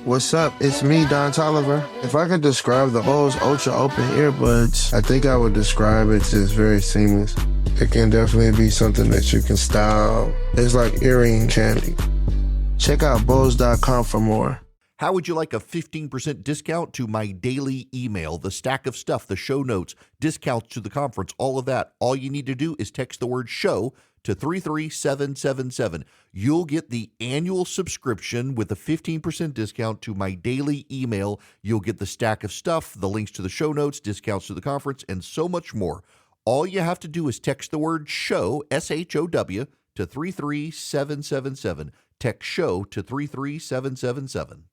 What's up? It's me, Don Tolliver. If I could describe the Bose Ultra Open earbuds, I think I would describe it as very seamless. It can definitely be something that you can style. It's like earring candy. Check out Bose.com for more. How would you like a 15% discount to my daily email, the stack of stuff, the show notes, discounts to the conference, all of that? All you need to do is text the word show to 33777. You'll get the annual subscription with a 15% discount to my daily email. You'll get the stack of stuff, the links to the show notes, discounts to the conference, and so much more. All you have to do is text the word show, SHOW, to 33777. Text show to 33777.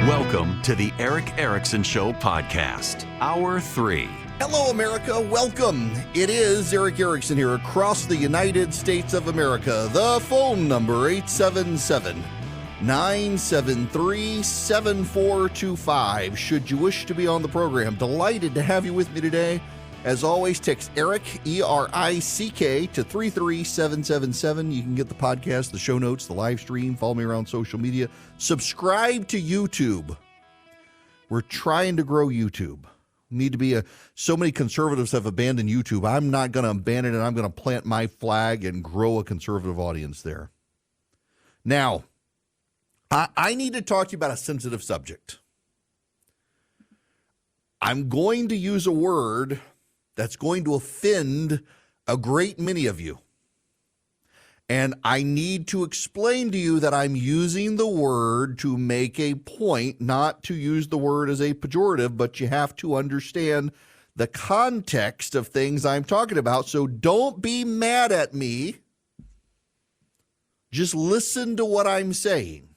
Welcome to the Eric Erickson Show podcast, Hour 3. Hello, America. Welcome. It is Eric Erickson here across the United States of America. The phone number, 877-973-7425. Should you wish to be on the program, delighted to have you with me today. As always, text Eric, E-R-I-C-K, to 33777. You can get the podcast, the show notes, the live stream. Follow me around social media. Subscribe to YouTube. We're trying to grow YouTube. Need to be so many conservatives have abandoned YouTube. I'm not going to abandon it. I'm going to plant my flag and grow a conservative audience there. Now, I need to talk to you about a sensitive subject. I'm going to use a word that's going to offend a great many of you. And I need to explain to you that I'm using the word to make a point, not to use the word as a pejorative, but you have to understand the context of things I'm talking about. So don't be mad at me. Just listen to what I'm saying,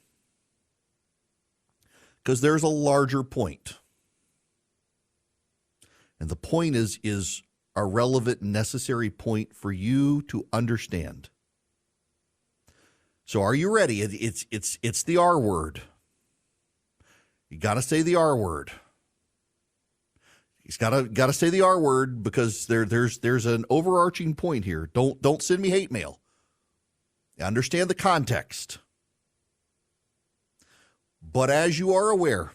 because there's a larger point. And the point is a relevant, necessary point for you to understand. So are you ready? It's the R word. You got to say the R word. He's got to say the R word, because there's an overarching point here. Don't send me hate mail. Understand the context. But as you are aware,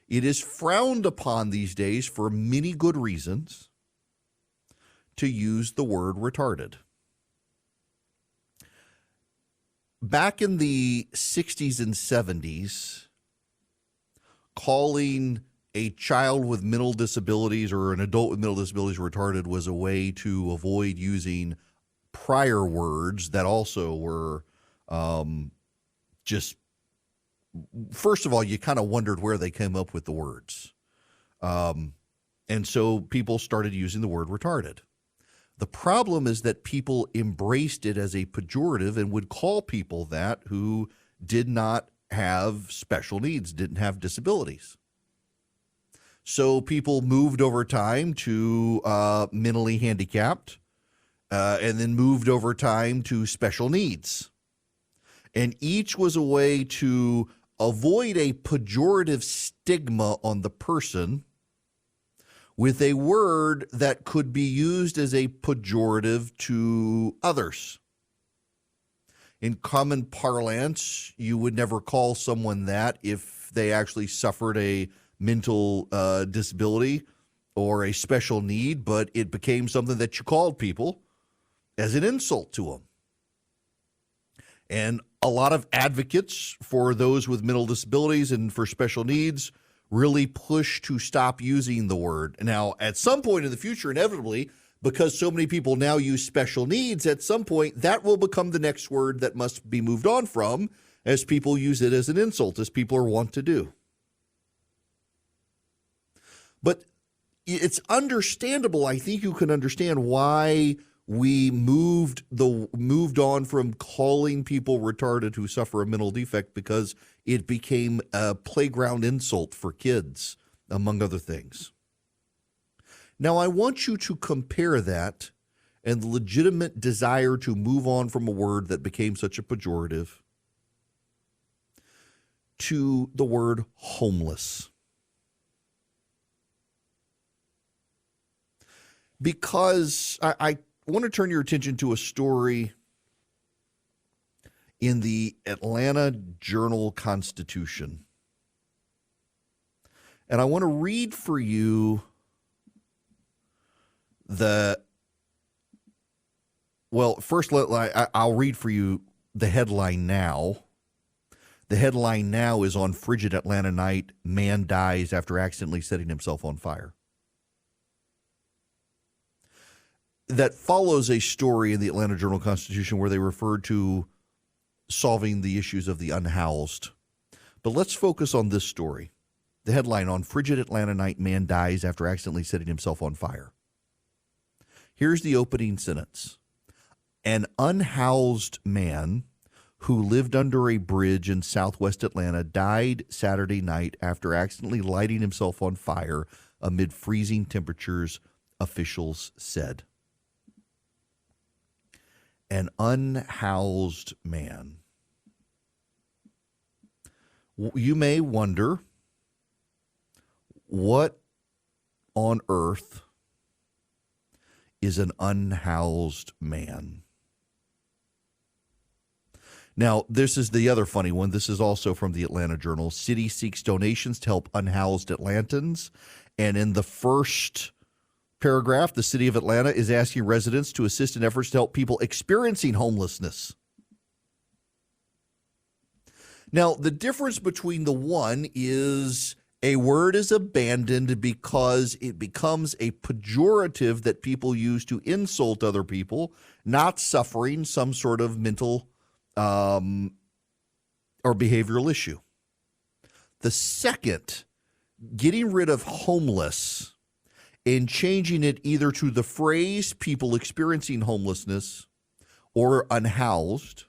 it is frowned upon these days for many good reasons to use the word retarded. Back in the 60s and 70s, calling a child with mental disabilities or an adult with mental disabilities retarded was a way to avoid using prior words that also were just, first of all, you kind of wondered where they came up with the words. And so people started using the word retarded. The problem is that people embraced it as a pejorative and would call people that who did not have special needs, didn't have disabilities. So people moved over time to mentally handicapped, and then moved over time to special needs. And each was a way to avoid a pejorative stigma on the person with a word that could be used as a pejorative to others. In common parlance, you would never call someone that if they actually suffered a mental disability or a special need, but it became something that you called people as an insult to them. And a lot of advocates for those with mental disabilities and for special needs really push to stop using the word. Now, at some point in the future, inevitably, because so many people now use special needs, at some point that will become the next word that must be moved on from, as people use it as an insult, as people are wont to do. But it's understandable. I think you can understand why we moved on from calling people retarded who suffer a mental defect, because it became a playground insult for kids, among other things. Now, I want you to compare that and the legitimate desire to move on from a word that became such a pejorative to the word homeless. because I want to turn your attention to a story in the Atlanta Journal-Constitution. And I want to read for you first I'll read for you the headline now. The headline now is on frigid Atlanta night, man dies after accidentally setting himself on fire. That follows a story in the Atlanta Journal-Constitution where they referred to solving the issues of the unhoused. But let's focus on this story. The headline, on frigid Atlanta night, man dies after accidentally setting himself on fire. Here's the opening sentence. An unhoused man who lived under a bridge in southwest Atlanta died Saturday night after accidentally lighting himself on fire amid freezing temperatures, officials said. An unhoused man. You may wonder, what on earth is an unhoused man? Now, this is the other funny one. This is also from the Atlanta Journal. City seeks donations to help unhoused Atlantans. And in the first paragraph, the city of Atlanta is asking residents to assist in efforts to help people experiencing homelessness. Now, the difference between the one is a word is abandoned because it becomes a pejorative that people use to insult other people, not suffering some sort of mental or behavioral issue. The second, getting rid of homeless and changing it either to the phrase people experiencing homelessness or unhoused,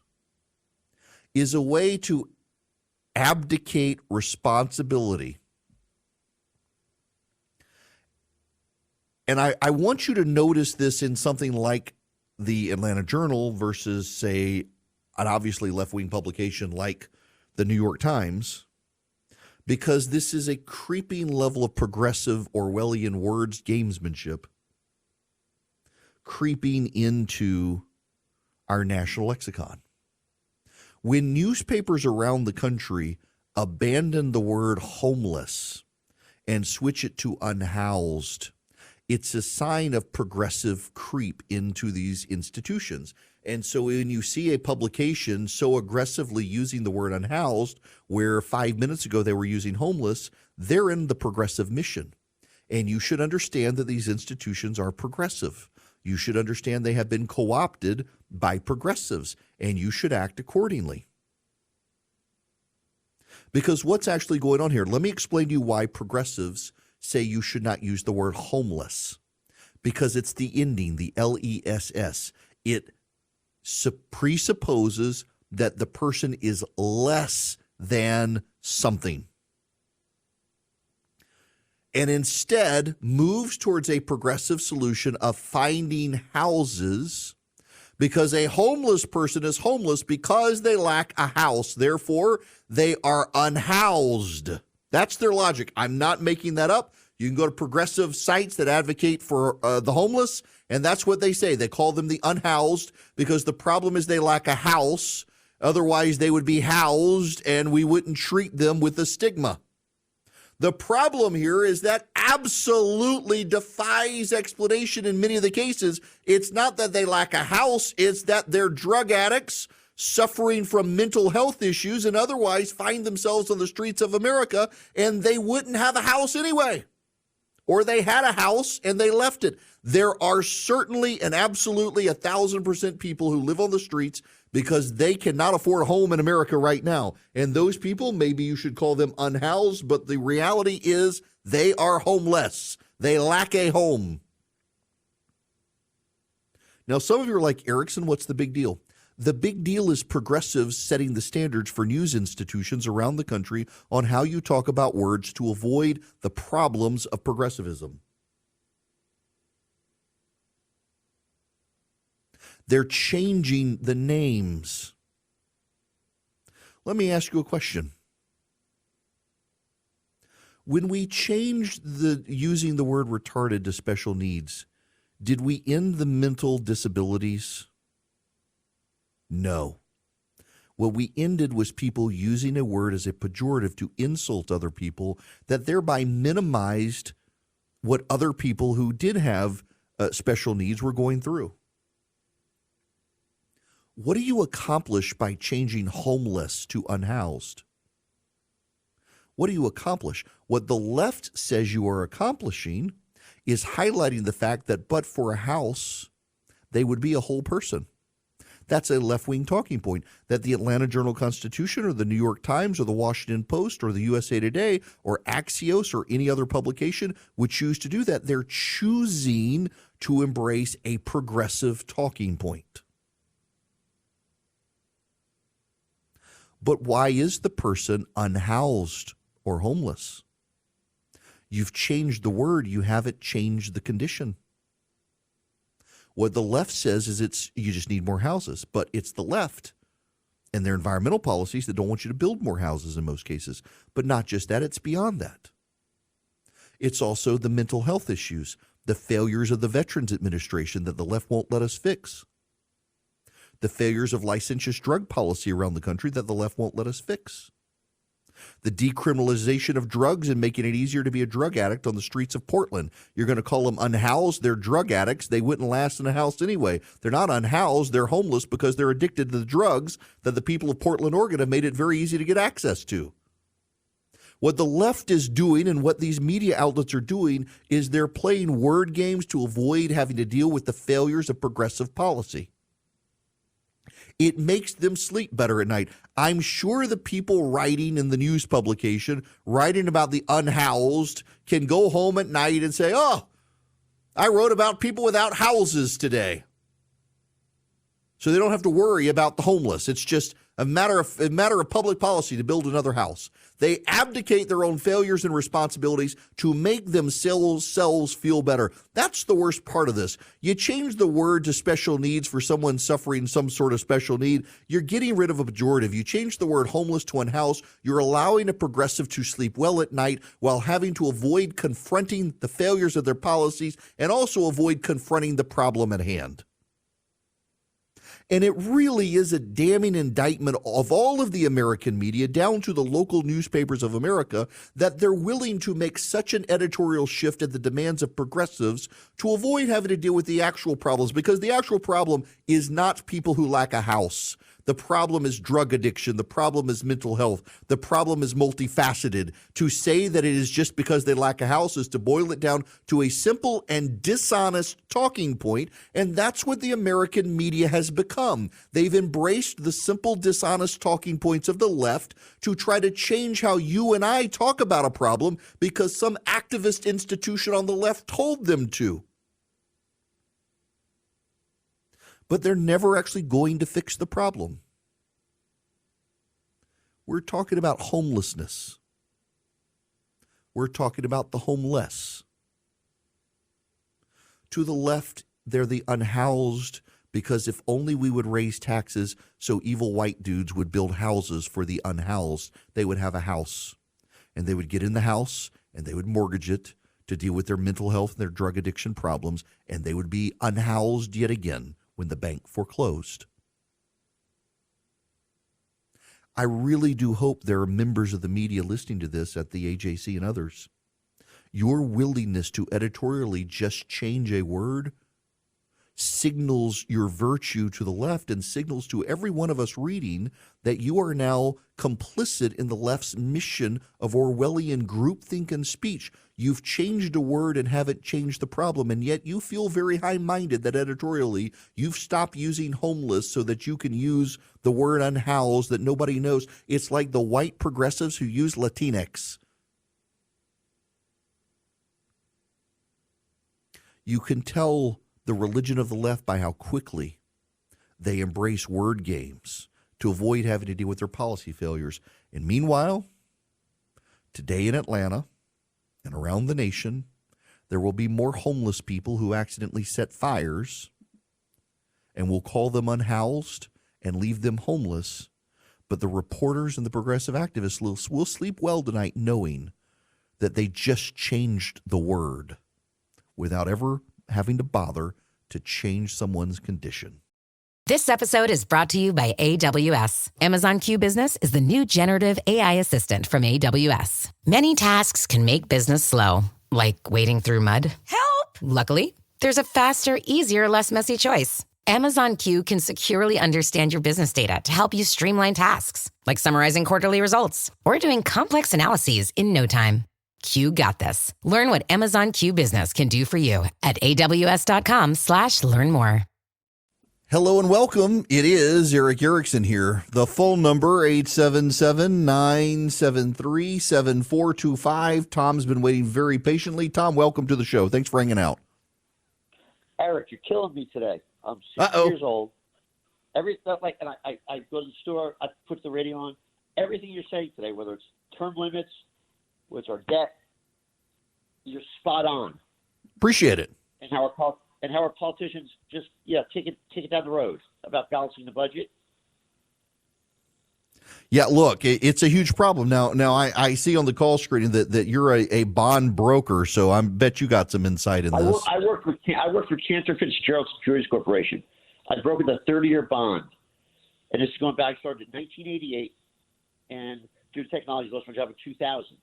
is a way to abdicate responsibility. And I want you to notice this in something like the Atlanta Journal versus, say, an obviously left-wing publication like the New York Times, because this is a creeping level of progressive Orwellian words gamesmanship creeping into our national lexicon. When newspapers around the country abandon the word homeless and switch it to unhoused, it's a sign of progressive creep into these institutions. And so when you see a publication so aggressively using the word unhoused, where 5 minutes ago they were using homeless, they're in the progressive mission. And you should understand that these institutions are progressive. You should understand they have been co-opted by progressives, and you should act accordingly. Because what's actually going on here? Let me explain to you why progressives say you should not use the word homeless. Because it's the ending, the LESS. It presupposes that the person is less than something, and instead moves towards a progressive solution of finding houses, because a homeless person is homeless because they lack a house. Therefore, they are unhoused. That's their logic. I'm not making that up. You can go to progressive sites that advocate for the homeless, and that's what they say. They call them the unhoused because the problem is they lack a house. Otherwise, they would be housed, and we wouldn't treat them with a stigma. The problem here is that absolutely defies explanation in many of the cases. It's not that they lack a house. It's that they're drug addicts suffering from mental health issues and otherwise find themselves on the streets of America, and they wouldn't have a house anyway. Or they had a house and they left it. There are certainly and absolutely 1,000% people who live on the streets because they cannot afford a home in America right now. And those people, maybe you should call them unhoused, but the reality is they are homeless. They lack a home. Now, some of you are like, Erickson, what's the big deal? The big deal is progressives setting the standards for news institutions around the country on how you talk about words to avoid the problems of progressivism. They're changing the names. Let me ask you a question. When we changed using the word retarded to special needs, Did we end the mental disabilities? No. What we ended was people using a word as a pejorative to insult other people that thereby minimized what other people who did have special needs were going through. What do you accomplish by changing homeless to unhoused? What do you accomplish? What the left says you are accomplishing is highlighting the fact that but for a house, they would be a whole person. That's a left-wing talking point that the Atlanta Journal-Constitution or the New York Times or the Washington Post or the USA Today or Axios or any other publication would choose to do that. They're choosing to embrace a progressive talking point. But why is the person unhoused or homeless? You've changed the word. You haven't changed the condition. What the left says is you just need more houses, but it's the left and their environmental policies that don't want you to build more houses in most cases. But not just that, it's beyond that. It's also the mental health issues, the failures of the Veterans Administration that the left won't let us fix, the failures of licentious drug policy around the country that the left won't let us fix, the decriminalization of drugs and making it easier to be a drug addict on the streets of Portland. You're going to call them unhoused. They're drug addicts. They wouldn't last in a house anyway. They're not unhoused. They're homeless because they're addicted to the drugs that the people of Portland, Oregon have made it very easy to get access to. What the left is doing and what these media outlets are doing is they're playing word games to avoid having to deal with the failures of progressive policy. It makes them sleep better at night. I'm sure the people writing in the news publication, writing about the unhoused, can go home at night and say, oh, I wrote about people without houses today. So they don't have to worry about the homeless. It's just a matter of public policy to build another house. They abdicate their own failures and responsibilities to make themselves feel better. That's the worst part of this. You change the word to special needs for someone suffering some sort of special need. You're getting rid of a pejorative. You change the word homeless to unhoused. You're allowing a progressive to sleep well at night while having to avoid confronting the failures of their policies and also avoid confronting the problem at hand. And it really is a damning indictment of all of the American media down to the local newspapers of America that they're willing to make such an editorial shift at the demands of progressives to avoid having to deal with the actual problems, because the actual problem is not people who lack a house. The problem is drug addiction. The problem is mental health. The problem is multifaceted. To say that it is just because they lack a house is to boil it down to a simple and dishonest talking point, and that's what the American media has become. They've embraced the simple, dishonest talking points of the left to try to change how you and I talk about a problem because some activist institution on the left told them to. But they're never actually going to fix the problem. We're talking about homelessness. We're talking about the homeless. To the left, they're the unhoused, because if only we would raise taxes so evil white dudes would build houses for the unhoused, they would have a house. And they would get in the house and they would mortgage it to deal with their mental health and their drug addiction problems, and they would be unhoused yet again when the bank foreclosed. I really do hope there are members of the media listening to this at the AJC and others. Your willingness to editorially just change a word signals your virtue to the left and signals to every one of us reading that you are now complicit in the left's mission of Orwellian groupthink and speech. You've changed a word and haven't changed the problem, and yet you feel very high-minded that editorially you've stopped using homeless so that you can use the word unhoused that nobody knows. It's like the white progressives who use Latinx. You can tell the religion of the left by how quickly they embrace word games to avoid having to deal with their policy failures. And meanwhile, today in Atlanta and around the nation, there will be more homeless people who accidentally set fires, and we'll call them unhoused and leave them homeless. But the reporters and the progressive activists will sleep well tonight knowing that they just changed the word without ever having to bother to change someone's condition. This episode is brought to you by AWS. Amazon Q Business is the new generative AI assistant from AWS. Many tasks can make business slow, like wading through mud. Help! Luckily, there's a faster, easier, less messy choice. Amazon Q can securely understand your business data to help you streamline tasks, like summarizing quarterly results or doing complex analyses in no time. Q got this. Learn what Amazon Q Business can do for you at aws.com/learn more. Hello and welcome. It is Eric Erickson here. The phone number, 877-973-7425. Tom's been waiting very patiently. Tom, welcome to the show. Thanks for hanging out. Eric, you're killing me today. I'm 60 years old. And I go to the store, I put the radio on. Everything you're saying today, whether it's term limits, whether it's our debt, you're spot on. Appreciate it. And how our politicians just take it down the road about balancing the budget. Yeah, look, it's a huge problem. Now I see on the call screen that you're a bond broker, so I bet you got some insight in this. I work for Cantor Fitzgerald Securities Corporation. I brokered a 30-year bond, and this is going back. Started in 1988, and due to technology, lost my job in 2000.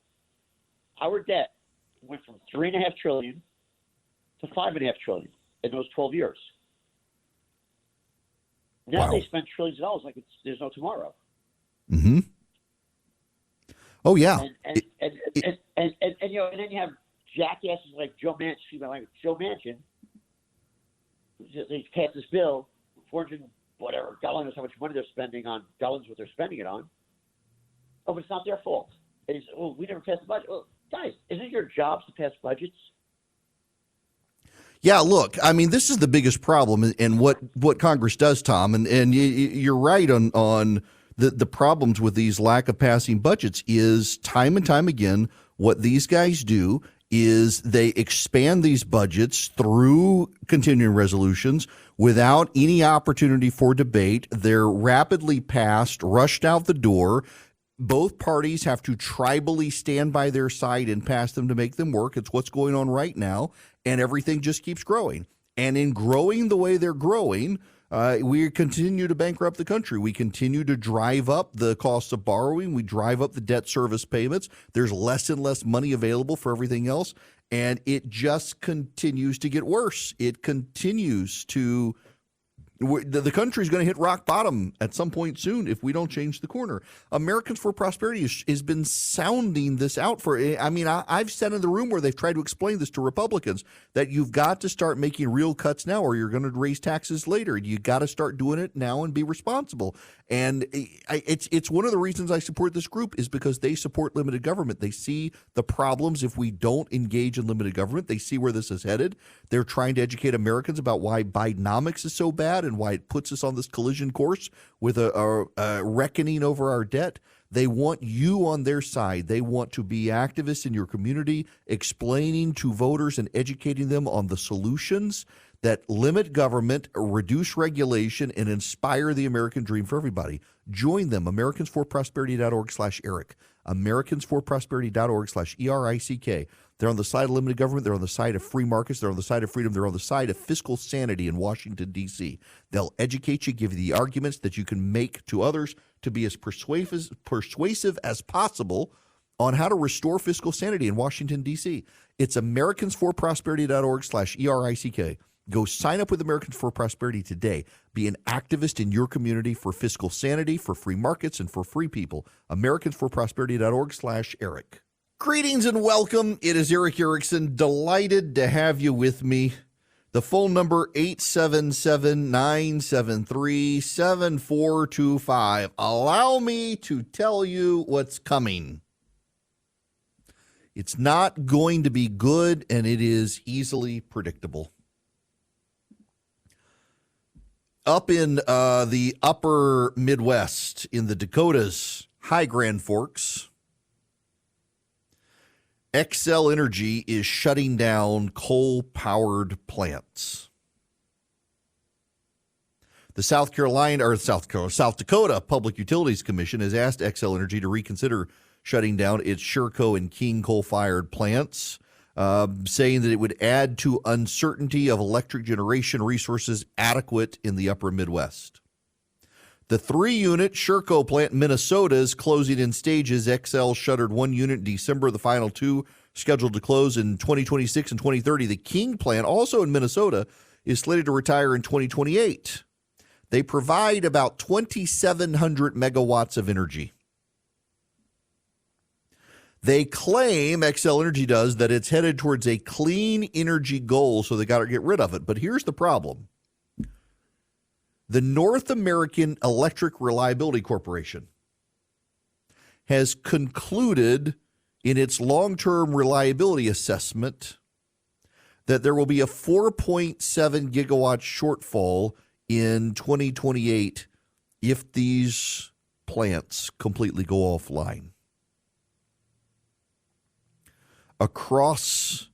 Our debt went from $3.5 trillion to $5.5 trillion in those 12 years. Now They spend trillions of dollars like there's no tomorrow. Mm-hmm. Oh yeah. And then you have jackasses like Joe Manchin. They passed this bill, 400 whatever. God knows how much money they're spending on. God knows what they're spending it on. Oh, but it's not their fault. They say, we never passed the budget. Well, guys, isn't it your job to pass budgets? Yeah, look, I mean, this is the biggest problem and what Congress does, Tom, and you're right on the problems with these lack of passing budgets is time and time again, what these guys do is they expand these budgets through continuing resolutions without any opportunity for debate. They're rapidly passed, rushed out the door. Both parties have to tribally stand by their side and pass them to make them work. It's what's going on right now, and everything just keeps growing. And in growing the way they're growing, we continue to bankrupt the country. We continue to drive up the cost of borrowing. We drive up the debt service payments. There's less and less money available for everything else, and it just continues to get worse. It continues to the country's going to hit rock bottom at some point soon if we don't change the corner. Americans for Prosperity has been sounding this out for, I mean, I've sat in the room where they've tried to explain this to Republicans, that you've got to start making real cuts now or you're going to raise taxes later. You got to start doing it now and be responsible. And it's one of the reasons I support this group is because they support limited government. They see the problems if we don't engage in limited government. They see where this is headed. They're trying to educate Americans about why Bidenomics is so bad and why it puts us on this collision course with a reckoning over our debt. They want you on their side. They want to be activists in your community, explaining to voters and educating them on the solutions that limit government, reduce regulation, and inspire the American dream for everybody. Join them, americansforprosperity.org/Eric, americansforprosperity.org/ERICK. They're on the side of limited government. They're on the side of free markets. They're on the side of freedom. They're on the side of fiscal sanity in Washington, D.C. They'll educate you, give you the arguments that you can make to others to be as persuasive as possible on how to restore fiscal sanity in Washington, D.C. It's americansforprosperity.org/ERICK. Go sign up with Americans for Prosperity today. Be an activist in your community for fiscal sanity, for free markets, and for free people. americansforprosperity.org/Eric. Greetings and welcome. It is Eric Erickson. Delighted to have you with me. The phone number, 877-973-7425. Allow me to tell you what's coming. It's not going to be good, and it is easily predictable. Up in the upper Midwest, in the Dakotas, high Grand Forks, Xcel Energy is shutting down coal-powered plants. The South Dakota Public Utilities Commission has asked Xcel Energy to reconsider shutting down its Sherco and King coal-fired plants. saying that it would add to uncertainty of electric generation resources adequate in the upper Midwest. The 3-unit Sherco plant in Minnesota is closing in stages. XL shuttered 1 unit in December, the final 2 scheduled to close in 2026 and 2030. The King plant, also in Minnesota, is slated to retire in 2028. They provide about 2,700 megawatts of energy. They claim, XL Energy does, that it's headed towards a clean energy goal, so they got to get rid of it. But here's the problem. The North American Electric Reliability Corporation has concluded in its long-term reliability assessment that there will be a 4.7 gigawatt shortfall in 2028 if these plants completely go offline. Across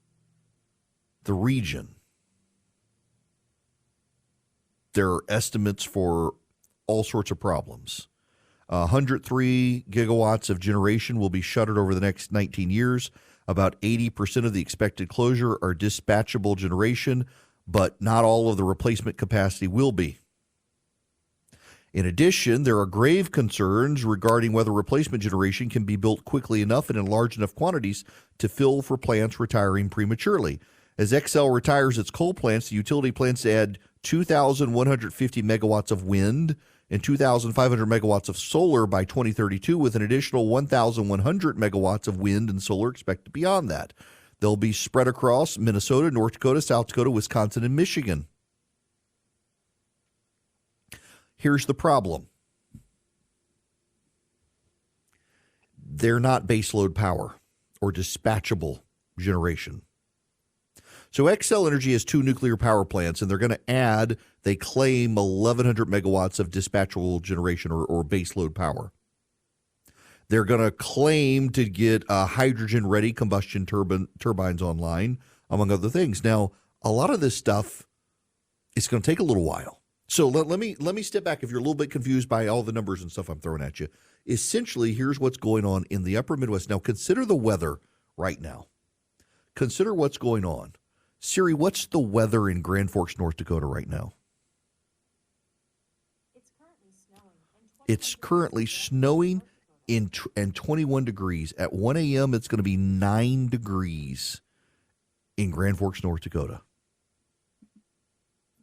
the region, there are estimates for all sorts of problems. 103 gigawatts of generation will be shuttered over the next 19 years. About 80% of the expected closure are dispatchable generation, but not all of the replacement capacity will be. In addition, there are grave concerns regarding whether replacement generation can be built quickly enough and in large enough quantities to fill for plants retiring prematurely. As XL retires its coal plants, the utility plans to add 2,150 megawatts of wind and 2,500 megawatts of solar by 2032, with an additional 1,100 megawatts of wind and solar expected beyond that. They'll be spread across Minnesota, North Dakota, South Dakota, Wisconsin, and Michigan. Here's the problem. They're not baseload power or dispatchable generation. So XL Energy has 2 nuclear power plants, and they're going to add, they claim, 1,100 megawatts of dispatchable generation or baseload power. They're going to claim to get hydrogen-ready combustion turbines online, among other things. Now, a lot of this stuff is going to take a little while. So let me step back if you're a little bit confused by all the numbers and stuff I'm throwing at you. Essentially, here's what's going on in the upper Midwest. Now, consider the weather right now. Consider what's going on. Siri, what's the weather in Grand Forks, North Dakota right now? It's currently snowing and 21 degrees. At 1 a.m., it's going to be 9 degrees in Grand Forks, North Dakota.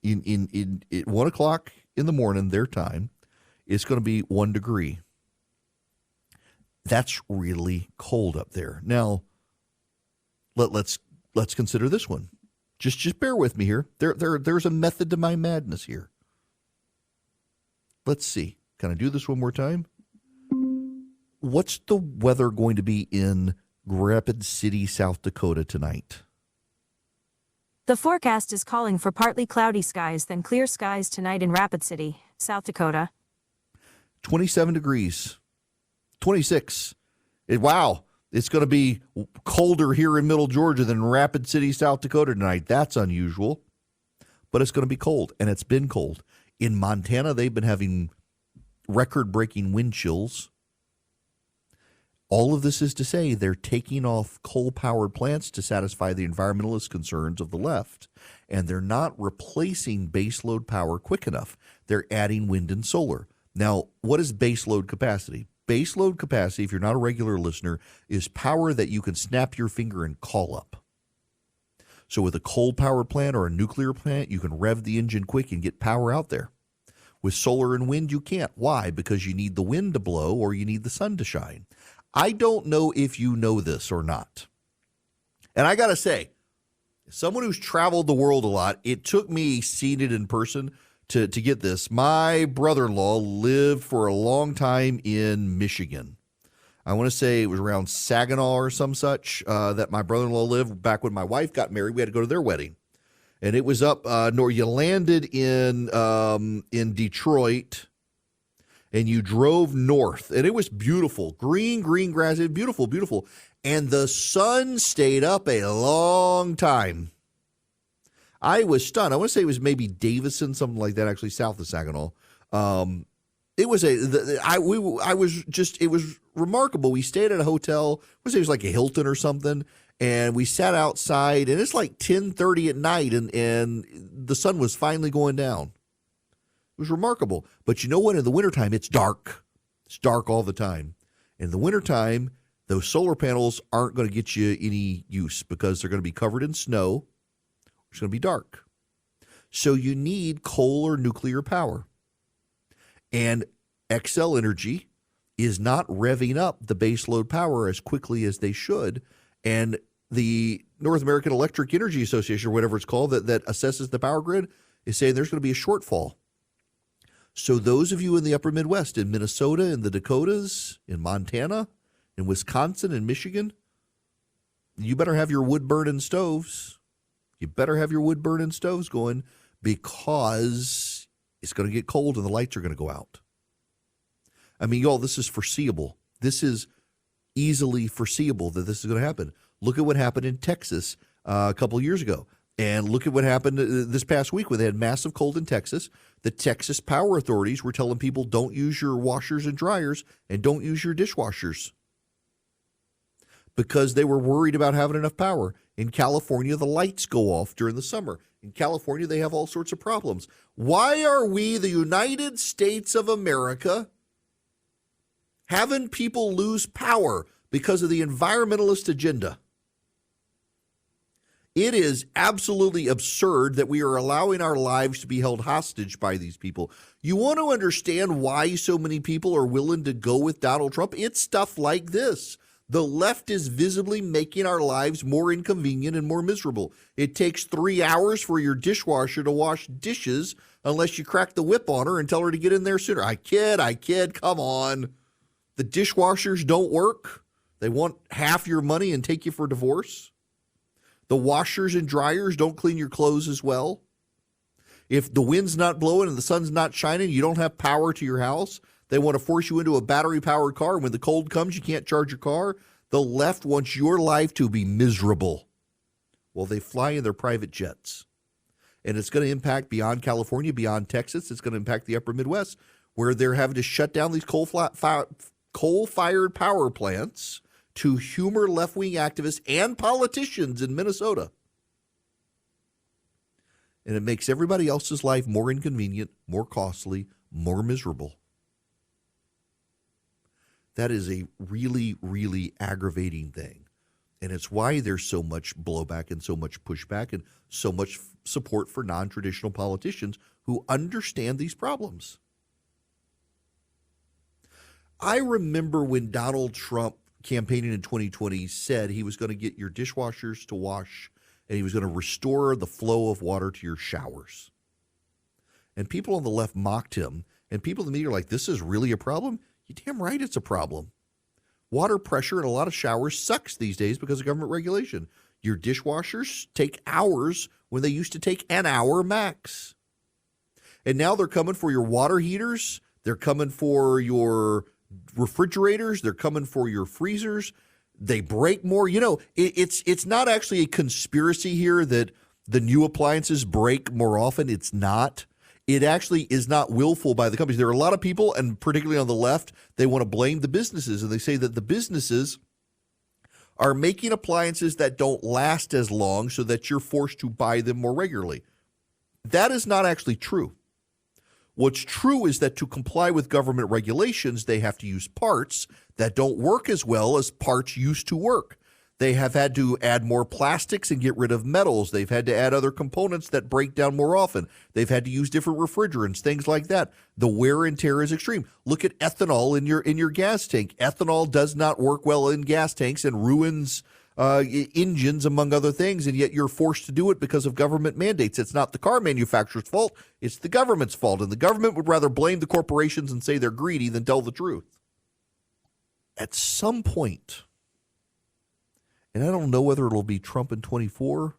In at 1 o'clock in the morning, their time, it's going to be 1 degree. That's really cold up there. Now, let's consider this one. Just bear with me here. There's a method to my madness here. Let's see. Can I do this one more time? What's the weather going to be in Rapid City, South Dakota tonight? The forecast is calling for partly cloudy skies, then clear skies tonight in Rapid City, South Dakota. 27 degrees. 26. Wow. It's going to be colder here in Middle Georgia than Rapid City, South Dakota tonight. That's unusual. But it's going to be cold, and it's been cold. In Montana, they've been having record-breaking wind chills. All of this is to say they're taking off coal-powered plants to satisfy the environmentalist concerns of the left, and they're not replacing baseload power quick enough. They're adding wind and solar. Now, what is baseload capacity? Baseload capacity, if you're not a regular listener, is power that you can snap your finger and call up. So with a coal-powered plant or a nuclear plant, you can rev the engine quick and get power out there. With solar and wind, you can't. Why? Because you need the wind to blow or you need the sun to shine. I don't know if you know this or not. And I got to say, someone who's traveled the world a lot, it took me seeing it in person to get this. My brother-in-law lived for a long time in Michigan. I want to say it was around Saginaw or some such that my brother-in-law lived back when my wife got married. We had to go to their wedding. And it was up north. You landed in Detroit, and you drove north. And it was beautiful. Green grass. It was beautiful, beautiful. And the sun stayed up a long time. I was stunned. I want to say it was maybe Davison, something like that, actually south of Saginaw. It was it was remarkable. We stayed at a hotel. I want to say it was like a Hilton or something, And we sat outside, and it's like 10:30 at night, and the sun was finally going down. It was remarkable. But you know what? In the wintertime, it's dark. It's dark all the time. In the wintertime, those solar panels aren't going to get you any use because they're going to be covered in snow. It's going to be dark. So you need coal or nuclear power. And Xcel Energy is not revving up the baseload power as quickly as they should. And the North American Electric Energy Association, or whatever it's called, that assesses the power grid, is saying there's going to be a shortfall. So those of you in the upper Midwest, in Minnesota, in the Dakotas, in Montana, in Wisconsin, in Michigan, you better have your wood-burning stoves. You better have your wood-burning stoves going because it's going to get cold and the lights are going to go out. I mean, y'all, this is foreseeable. This is easily foreseeable that this is going to happen. Look at what happened in Texas a couple of years ago. And look at what happened this past week when they had massive cold in Texas. The Texas power authorities were telling people don't use your washers and dryers and don't use your dishwashers because they were worried about having enough power. In California, the lights go off during the summer. In California, they have all sorts of problems. Why are we, the United States of America, having people lose power because of the environmentalist agenda? It is absolutely absurd that we are allowing our lives to be held hostage by these people. You want to understand why so many people are willing to go with Donald Trump? It's stuff like this. The left is visibly making our lives more inconvenient and more miserable. It takes 3 hours for your dishwasher to wash dishes unless you crack the whip on her and tell her to get in there sooner. I kid, come on. The dishwashers don't work. They want half your money and take you for divorce. The washers and dryers don't clean your clothes as well. If the wind's not blowing and the sun's not shining, you don't have power to your house. They want to force you into a battery-powered car. And when the cold comes, you can't charge your car. The left wants your life to be miserable. Well, they fly in their private jets. And it's going to impact beyond California, beyond Texas. It's going to impact the upper Midwest, where they're having to shut down these coal-fired power plants to humor left-wing activists and politicians in Minnesota. And it makes everybody else's life more inconvenient, more costly, more miserable. That is a really, really aggravating thing. And it's why there's so much blowback and so much pushback and so much support for non-traditional politicians who understand these problems. I remember when Donald Trump, campaigning in 2020, said he was going to get your dishwashers to wash and he was going to restore the flow of water to your showers. And people on the left mocked him, and people in the media are like, this is really a problem? You're damn right it's a problem. Water pressure in a lot of showers sucks these days because of government regulation. Your dishwashers take hours when they used to take an hour max. And now they're coming for your water heaters. They're coming for your refrigerators. They're coming for your freezers. They break more. You know, it's not actually a conspiracy here that the new appliances break more often. It's not. It actually is not willful by the companies. There are a lot of people, and particularly on the left, they want to blame the businesses. And they say that the businesses are making appliances that don't last as long so that you're forced to buy them more regularly. That is not actually true. What's true is that to comply with government regulations, they have to use parts that don't work as well as parts used to work. They have had to add more plastics and get rid of metals. They've had to add other components that break down more often. They've had to use different refrigerants, things like that. The wear and tear is extreme. Look at ethanol in your gas tank. Ethanol does not work well in gas tanks and ruins engines, among other things, and yet you're forced to do it because of government mandates. It's not the car manufacturer's fault. It's the government's fault, and the government would rather blame the corporations and say they're greedy than tell the truth. At some point, and I don't know whether it'll be Trump in 24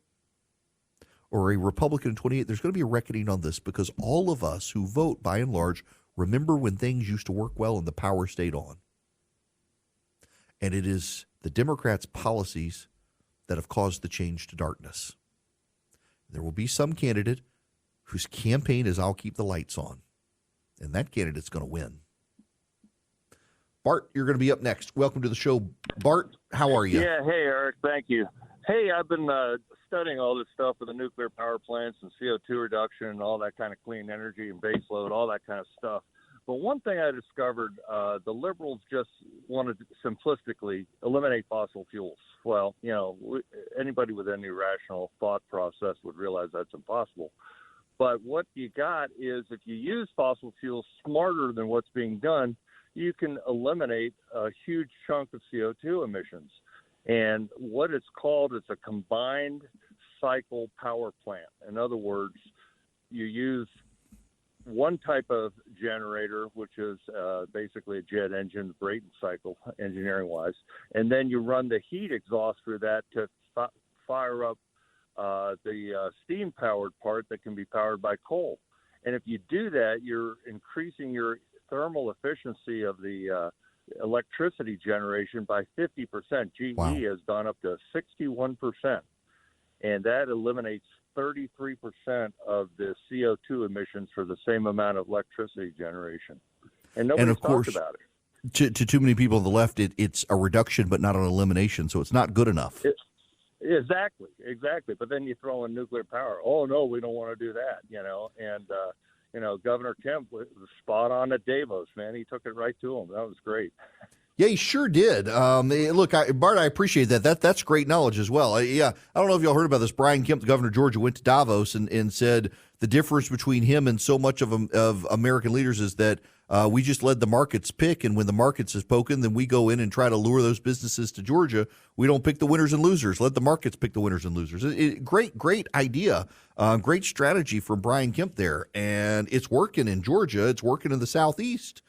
or a Republican in 28, there's going to be a reckoning on this because all of us who vote, by and large, remember when things used to work well and the power stayed on. And it is the Democrats' policies that have caused the change to darkness. There will be some candidate whose campaign is I'll keep the lights on. And that candidate's going to win. Bart, you're going to be up next. Welcome to the show. Bart, how are you? Yeah, hey, Eric, thank you. Hey, I've been studying all this stuff with the nuclear power plants and CO2 reduction and all that kind of clean energy and base load, all that kind of stuff. But one thing I discovered, the liberals just wanted to simplistically eliminate fossil fuels. Well, anybody with any rational thought process would realize that's impossible. But what you got is if you use fossil fuels smarter than what's being done, you can eliminate a huge chunk of CO2 emissions. And what it's called is a combined cycle power plant. In other words, you use one type of generator, which is basically a jet engine, Brayton cycle, engineering-wise, and then you run the heat exhaust through that to fire up the steam-powered part that can be powered by coal. And if you do that, you're increasing your thermal efficiency of the electricity generation by 50%. GE Wow. has gone up to 61%, and that eliminates 33% of the CO2 emissions for the same amount of electricity generation. And nobody talks about it. To too many people on the left, it's a reduction but not an elimination, so it's not good enough. Exactly. But then you throw in nuclear power. Oh, no, we don't want to do that, And, Governor Kemp was spot on at Davos, man. He took it right to him. That was great. Yeah, he sure did. Look, Bart, I appreciate that. That's great knowledge as well. I don't know if y'all heard about this. Brian Kemp, the governor of Georgia, went to Davos and said the difference between him and so much of American leaders is that we just let the markets pick, and when the markets is poking, then we go in and try to lure those businesses to Georgia. We don't pick the winners and losers. Let the markets pick the winners and losers. Great idea. Great strategy from Brian Kemp there, and it's working in Georgia. It's working in the Southeast.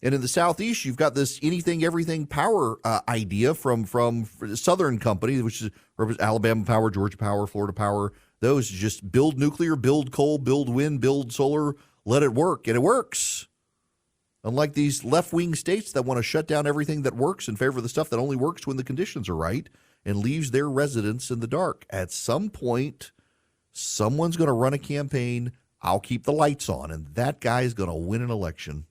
And in the Southeast, you've got this anything, everything power idea from Southern Company, which is Alabama Power, Georgia Power, Florida Power. Those just build nuclear, build coal, build wind, build solar, let it work. And it works. Unlike these left-wing states that want to shut down everything that works in favor of the stuff that only works when the conditions are right and leaves their residents in the dark. At some point, someone's going to run a campaign, I'll keep the lights on, and that guy's going to win an election.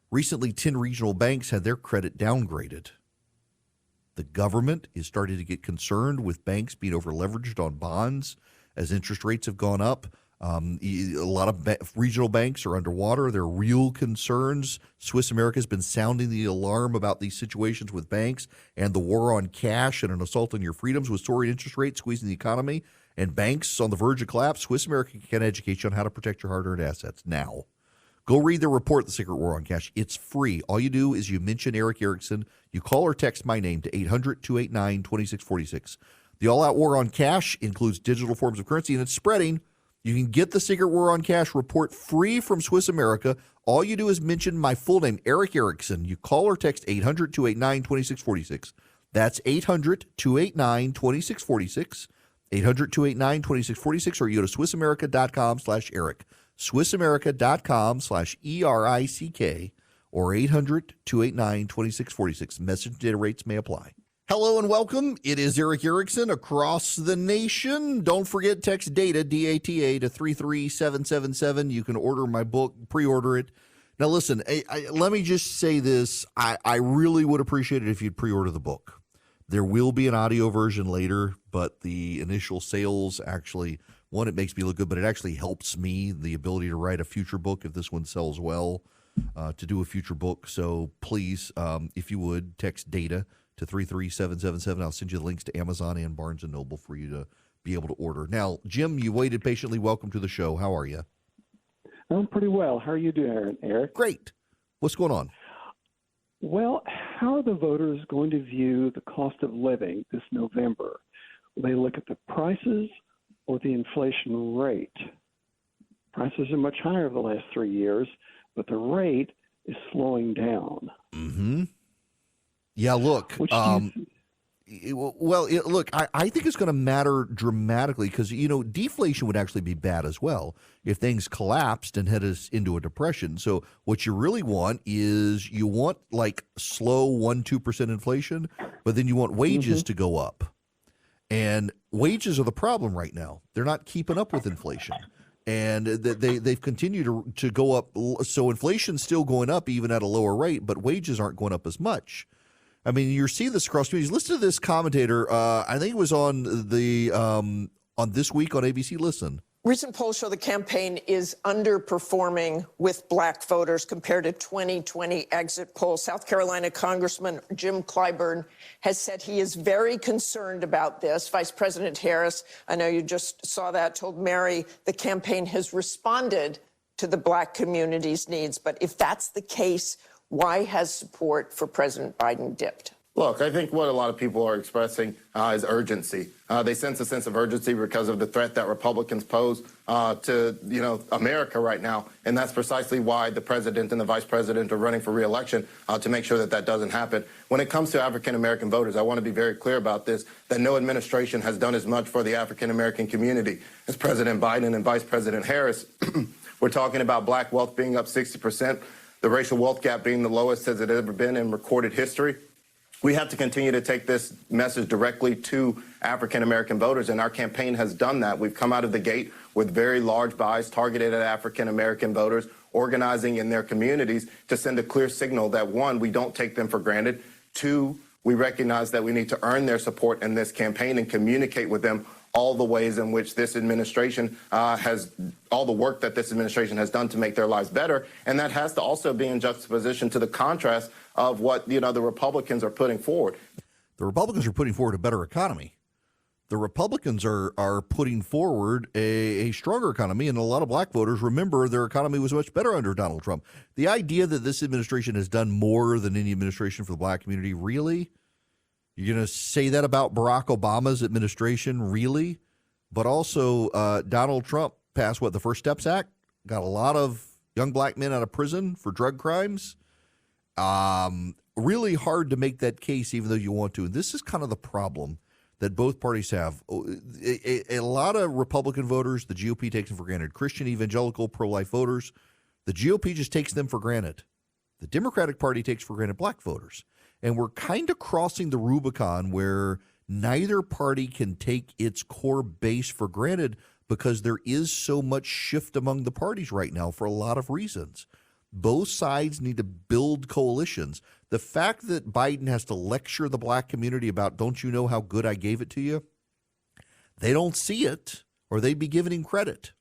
Recently, 10 regional banks had their credit downgraded. The government is starting to get concerned with banks being over-leveraged on bonds as interest rates have gone up. A lot of regional banks are underwater. There are real concerns. Swiss America has been sounding the alarm about these situations with banks and the war on cash and an assault on your freedoms with soaring interest rates squeezing the economy and banks on the verge of collapse. Swiss America can educate you on how to protect your hard-earned assets now. Go read the report, The Secret War on Cash. It's free. All you do is you mention Eric Erickson. You call or text my name to 800-289-2646. The all-out war on cash includes digital forms of currency, and it's spreading. You can get the Secret War on Cash report free from Swiss America. All you do is mention my full name, Eric Erickson. You call or text 800-289-2646. That's 800-289-2646. 800-289-2646, or you go to SwissAmerica.com/Eric. SwissAmerica.com/ERICK, or 800-289-2646. Message data rates may apply. Hello and welcome. It is Eric Erickson across the nation. Don't forget, text DATA, D-A-T-A, to 33777. You can order my book, pre-order it. Now, listen, let me just say this. I really would appreciate it if you'd pre-order the book. There will be an audio version later, but the initial sales actually, one, it makes me look good, but it actually helps me, the ability to write a future book if this one sells well, to do a future book. So please, if you would, text DATA to 33777. I'll send you the links to Amazon and Barnes & Noble for you to be able to order. Now, Jim, you waited patiently. Welcome to the show. How are you? I'm pretty well. How are you doing, Eric? Great. What's going on? Well, how are the voters going to view the cost of living this November? Will they look at the prices or the inflation rate? Prices are much higher over the last 3 years, but the rate is slowing down. Mm-hmm. Yeah, look. Look, I think it's going to matter dramatically because, deflation would actually be bad as well if things collapsed and head us into a depression. So what you really want is you want like slow 1-2% inflation, but then you want wages to go up. And wages are the problem right now. They're not keeping up with inflation. And they've continued to go up. So inflation's still going up even at a lower rate, but wages aren't going up as much. I mean, you're seeing this across communities. Listen to this commentator. I think it was on This Week on ABC. Listen. Recent polls show the campaign is underperforming with black voters compared to 2020 exit polls. South Carolina Congressman Jim Clyburn has said he is very concerned about this. Vice President Harris, I know you just saw that, told Mary the campaign has responded to the black community's needs. But if that's the case, why has support for President Biden dipped? Look, I think what a lot of people are expressing is urgency. They sense a sense of urgency because of the threat that Republicans pose to, America right now. And that's precisely why the president and the vice president are running for re-election to make sure that that doesn't happen. When it comes to African-American voters, I want to be very clear about this, that no administration has done as much for the African-American community as President Biden and Vice President Harris. We're talking about black wealth being up 60%, the racial wealth gap being the lowest as it has ever been in recorded history. We have to continue to take this message directly to African-American voters, and our campaign has done that. We've come out of the gate with very large buys targeted at African-American voters, organizing in their communities to send a clear signal that, one, we don't take them for granted. Two, we recognize that we need to earn their support in this campaign and communicate with them all the ways in which this administration all the work that this administration has done to make their lives better. And that has to also be in juxtaposition to the contrast of what, the Republicans are putting forward. The Republicans are putting forward a better economy. The Republicans are putting forward a stronger economy, and a lot of black voters remember their economy was much better under Donald Trump. The idea that this administration has done more than any administration for the black community, really? You're going to say that about Barack Obama's administration, really? But also, Donald Trump passed, the First Steps Act? Got a lot of young black men out of prison for drug crimes. Really hard to make that case, even though you want to. And this is kind of the problem that both parties have. A lot of Republican voters, the GOP takes them for granted. Christian, evangelical, pro-life voters, the GOP just takes them for granted. The Democratic Party takes for granted black voters. And we're kind of crossing the Rubicon where neither party can take its core base for granted because there is so much shift among the parties right now for a lot of reasons. Both sides need to build coalitions. The fact that Biden has to lecture the black community about, don't you know how good I gave it to you? They don't see it, or they'd be giving him credit.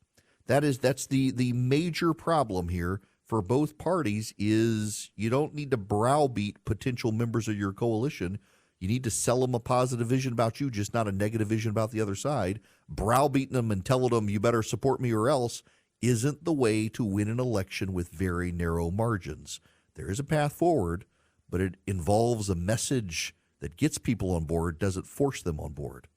That's the major problem here for both parties is you don't need to browbeat potential members of your coalition. You need to sell them a positive vision about you, just not a negative vision about the other side. Browbeating them and telling them you better support me or else isn't the way to win an election with very narrow margins. There is a path forward, but it involves a message that gets people on board, doesn't force them on board.